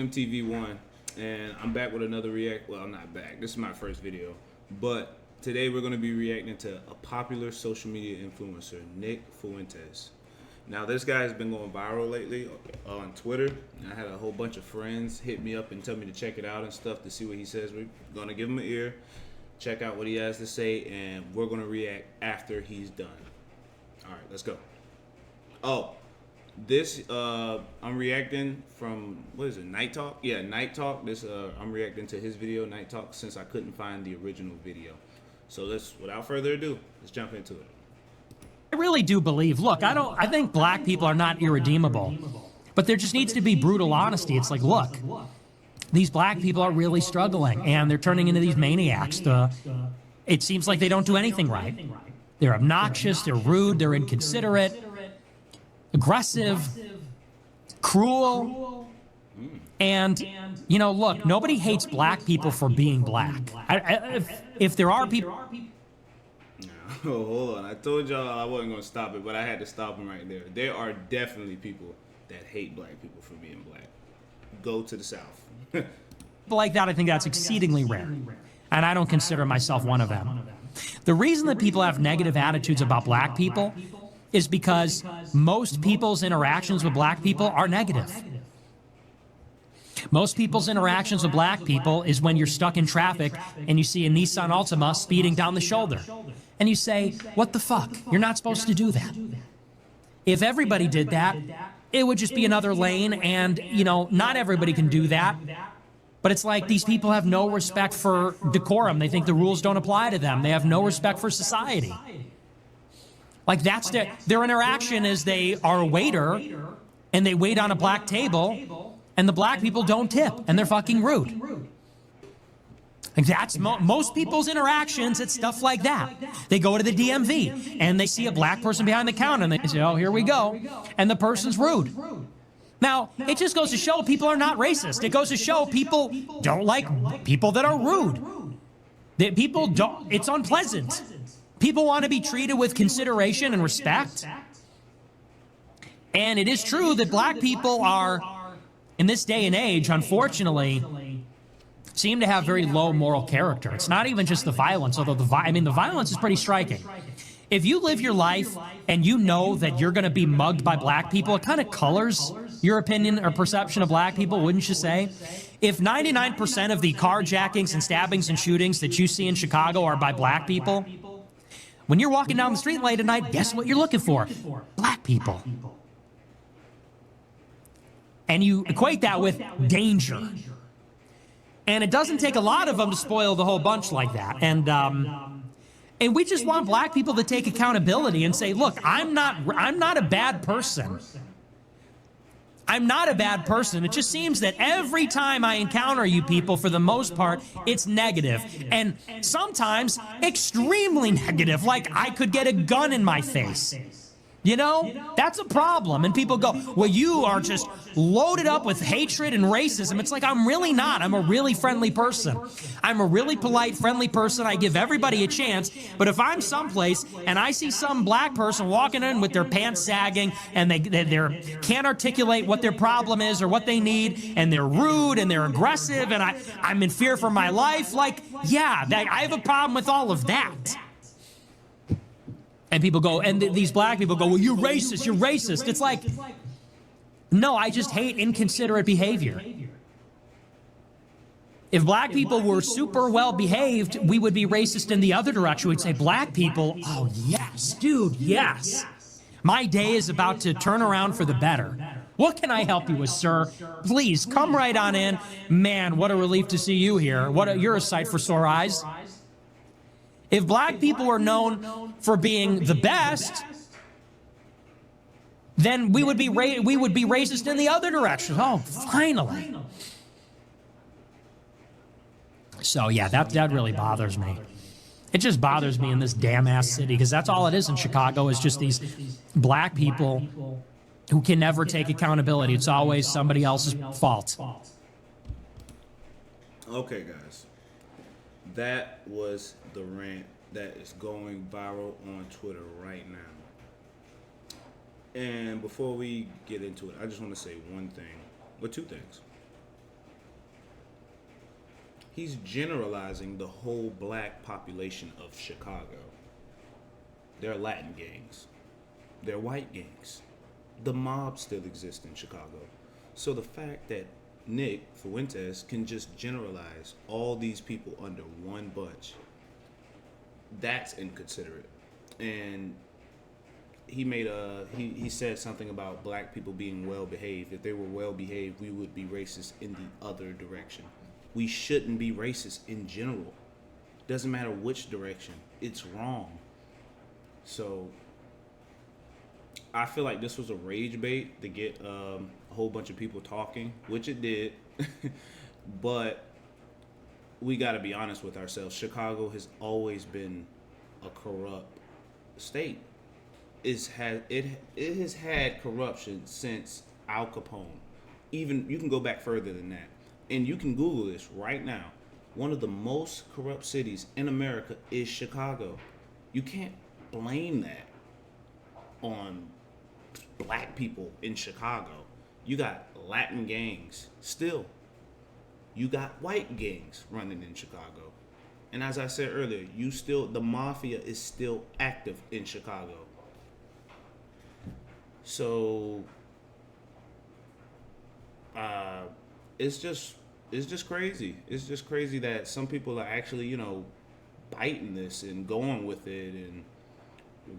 MTV1, and I'm back with another react. Well, I'm not back. This is my first video, but today we're going to be reacting to a popular social media influencer, Nick Fuentes. Now, this guy has been going viral lately on Twitter. I had a whole bunch of friends hit me up and tell me to check it out and stuff to see what he says. We're going to give him an ear, check out what he has to say, and we're going to react after he's done. All right, let's go. Oh, this I'm reacting from, what is it, Night Talk? Yeah, Night Talk. This I'm reacting to his video, Night Talk, since I couldn't find the original video. So without further ado, let's jump into it. I really do believe, look, I think black people are not irredeemable, but there just needs to be brutal honesty. It's like, look, these black people are really struggling and they're turning into these maniacs. It seems like they don't do anything right. They're obnoxious, they're rude, they're inconsiderate, aggressive, cruel. And, you know, look, nobody hates black people for being black. If there are people... Oh, hold on. I told y'all I wasn't going to stop it, but I had to stop him right there. There are definitely people that hate black people for being black. Go to the South. like that, I think that's exceedingly rare. And I don't consider myself one of them. The reason that people have negative attitudes about black people is because most people's interactions with black people are negative. Most people's interactions with black people is when you're stuck in traffic and you see a Nissan Altima speeding down the shoulder. And you say, what the fuck? You're not supposed to do that. If everybody did that, it would just be another lane, and, you know, not everybody can do that. But it's like these people have no respect for decorum. They think the rules don't apply to them. They have no respect for society. Like, that's their interaction is they are a waiter, and they wait on a black table, and the black people don't tip, and they're fucking rude. Like, that's most people's interactions. It's stuff like that. They go to the DMV and they see a black person behind the counter and they say, oh, here we go. And the person's rude. Now, it just goes to show people are not racist. It goes to show people don't like people that are rude. That people don't, it's unpleasant. People want to be treated with consideration and respect. And it is true that black people are, in this day and age, unfortunately, seem to have very low moral character. It's not even just the violence, although the violence is pretty striking. If you live your life and you know that you're going to be mugged by black people, it kind of colors your opinion or perception of black people, wouldn't you say? If 99% of the carjackings and stabbings and shootings that you see in Chicago are by black people, when you're walking down the street late at night, guess what you're looking for? Black people. And you equate that with danger. And it doesn't take a lot of them to spoil the whole bunch like that. And we just want black people to take accountability and say, look, I'm not a bad person. I'm not a bad person. It just seems that every time I encounter you people, for the most part, it's negative. And sometimes extremely negative, like I could get a gun in my face. You know, that's a problem. And people go, well, you are just loaded up with hatred and racism. It's like, I'm really not. I'm a really friendly person. I'm a really polite, friendly person. I give everybody a chance. But if I'm someplace and I see some black person walking in with their pants sagging and they can't articulate what their problem is or what they need, and they're rude and they're aggressive and I'm in fear for my life, like, yeah, I have a problem with all of that. And people go, and these black people go, well, you're racist, you're racist. It's like, no, I just hate inconsiderate behavior. If black people were super well behaved, we would be racist in the other direction. We'd say, black people, oh yes, dude, yes. My day is about to turn around for the better. What can I help you with, sir? Please, come right on in. Man, what a relief to see you here. You're a sight for sore eyes. If black people were known for being the best, then we would be racist in the other direction. Oh, finally. So yeah, that really bothers me. It just bothers me in this damn ass city, because that's all it is in Chicago, is just these black people who can never take accountability. It's always somebody else's fault. Okay, guys. That was the rant that is going viral on Twitter right now. And before we get into it, I just want to say one thing, or two things. he's generalizing the whole black population of Chicago. There are Latin gangs. There are white gangs. The mob still exists in Chicago. So the fact that Nick Fuentes can just generalize all these people under one bunch, that's inconsiderate. And he said something about black people being well behaved. If they were well behaved, we would be racist in the other direction. We shouldn't be racist in general. Doesn't matter which direction. It's wrong. So I feel like this was a rage bait to get a whole bunch of people talking, which it did. But we got to be honest with ourselves. Chicago has always been a corrupt state. It has had corruption since Al Capone. Even you can go back further than that, and you can Google this right now. One of the most corrupt cities in America is Chicago. You can't blame that on black people in Chicago. You got Latin gangs still. You got white gangs running in Chicago. And as I said earlier, the mafia is still active in Chicago. So it's just crazy. It's just crazy that some people are actually, biting this and going with it. And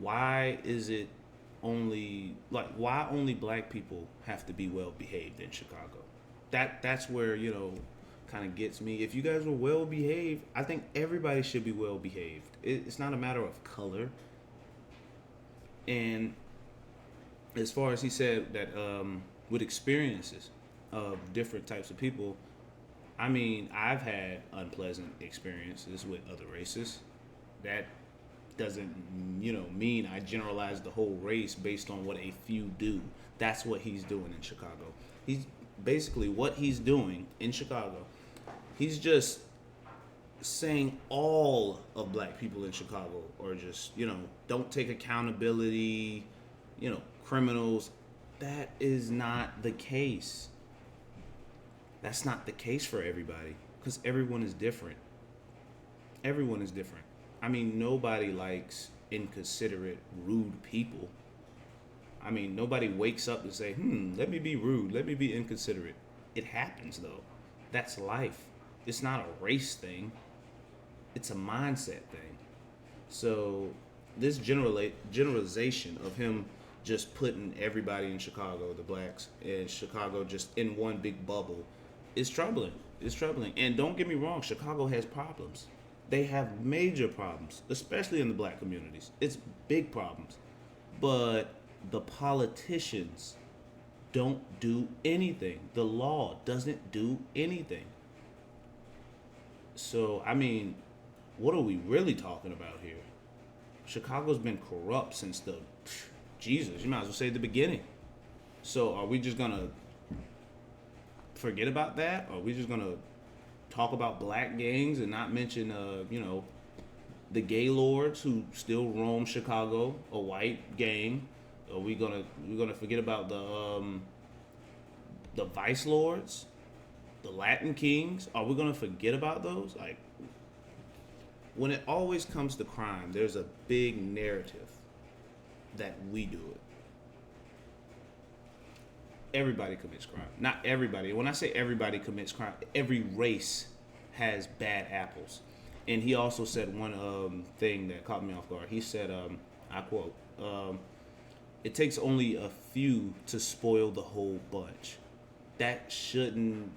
why is it why only black people have to be well behaved in Chicago? That's where, kind of gets me. If you guys were well behaved, I think everybody should be well behaved. It's not a matter of color. And as far as he said that with experiences of different types of people, I mean, I've had unpleasant experiences with other races. That doesn't, mean I generalize the whole race based on what a few do. That's what he's doing in Chicago. He's basically what he's doing in Chicago. He's just saying all of black people in Chicago are just, don't take accountability, criminals. That is not the case. That's not the case for everybody, because everyone is different. Everyone is different. I mean, nobody likes inconsiderate, rude people. I mean, nobody wakes up and say, let me be rude, let me be inconsiderate. It happens, though. That's life. It's not a race thing. It's a mindset thing. So this generalization of him just putting everybody in Chicago, the blacks in Chicago, just in one big bubble, is troubling. It's troubling. And don't get me wrong, Chicago has problems. They have major problems, especially in the black communities. It's big problems. But the politicians don't do anything. The law doesn't do anything. So, I mean, what are we really talking about here? Chicago's been corrupt since Jesus, you might as well say the beginning. So are we just going to forget about that? Are we just going to talk about black gangs and not mention, the gay lords who still roam Chicago, a white gang? Are we gonna forget about the vice lords, the Latin kings? Are we gonna forget about those? Like, when it always comes to crime, there's a big narrative that we do it. Everybody commits crime. Not everybody. When I say everybody commits crime, every race has bad apples. And he also said one thing that caught me off guard. He said, I quote, it takes only a few to spoil the whole bunch. That shouldn't,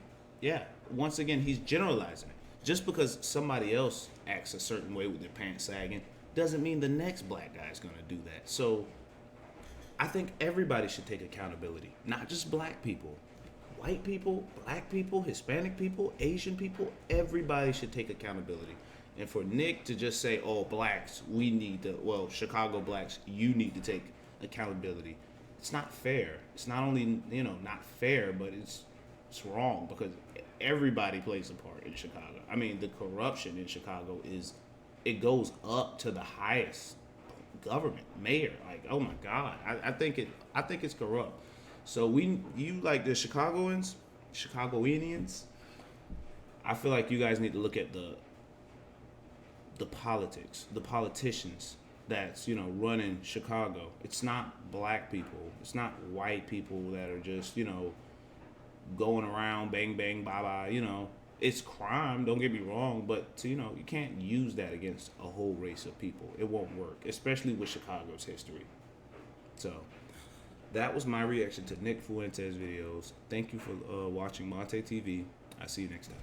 once again, he's generalizing it. Just because somebody else acts a certain way with their pants sagging doesn't mean the next black guy is going to do that. So I think everybody should take accountability, not just black people. White people, black people, Hispanic people, Asian people, everybody should take accountability. And for Nick to just say, blacks, Chicago blacks, you need to take accountability. It's not fair. It's not only, not fair, but it's wrong, because everybody plays a part in Chicago. I mean, the corruption in Chicago it goes up to the highest government, mayor. Like, oh my God, I think it's corrupt. So you like the Chicagoans, I feel like you guys need to look at the politics, the politicians that's, you know, running Chicago. It's not black people. It's not white people that are just, you know, going around bang bang bye bye, you know. It's crime, don't get me wrong, but you know, you can't use that against a whole race of people. It won't work, especially with Chicago's history. So that was my reaction to Nick Fuentes videos. Thank you for watching Monte TV. I'll see you next time.